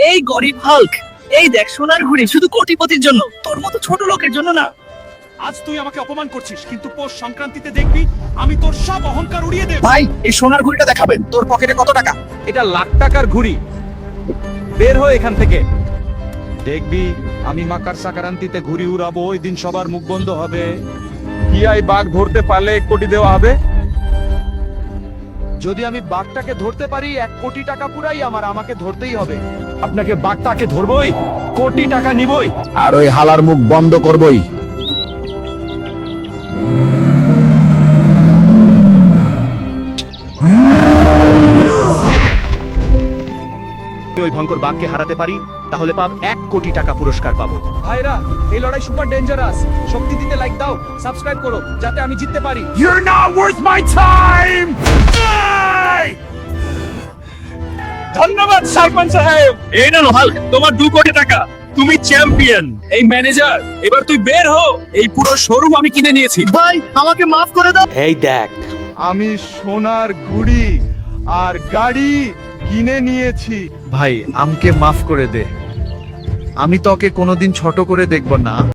এই গরিব হাল্ক, এই দেখ সোনার ঘুড়ি শুধু কোটিপতির জন্য, তোর মতো ছোট লোকের জন্য না। আজ তুই আমাকে অপমান করছিস, কিন্তু পৌষ সংক্রান্তিতে দেখবি আমি তোর সব অহংকার উড়িয়ে দেব। ভাই, এই সোনার ঘুড়িটা দেখাবেন, তোর পকেটে কত টাকা? এটা লাখ টাকার ঘুড়ি। বের হয়ে এখান থেকে। দেখবি আমি মাকার সংক্রান্তিতে ঘুড়ি উড়াবো, ওই দিন সবার মুখ বন্ধ হবে। টিআই বাঘ ধরতে পারলে 1 কোটি দেওয়া হবে। যদি আমি বাঘটাকে ধরতে পারি 1 কোটি টাকা পুরাই আমার, আমাকে ধরতেই হবে। আপনাকে বাঘটাকে ধরবই, কোটি টাকা নিবই। আর ওই হালার মুখ বন্ধ করবই। ওই ভয়ঙ্কর বাঘকে হারাতে পারি, তাহলে পাব 1 কোটি টাকা পুরস্কার পাবো। ভাইরা, এই লড়াই সুপার ডেঞ্জারাস। শক্তি দিতে লাইক দাও, সাবস্ক্রাইব করো, যাতে আমি জিততে পারি। You're not worth my time! ধন্যবাদ সালমান সাহেব। এই না হাল্ক, তোমার 2 কোটি টাকা। তুমি চ্যাম্পিয়ন। এই ম্যানেজার, এবার তুই বের হো। এই পুরো শোরুম আমি কিনে নিয়েছি। ভাই, আমাকে মাফ করে দাও। এই দেখ, আমি সোনার ঘুড়ি আর গাড়ি কিনে নিয়েছি। ভাই, আমাকে মাফ করে দে। আমি তোকে কোনোদিন ছোট করে দেখব না।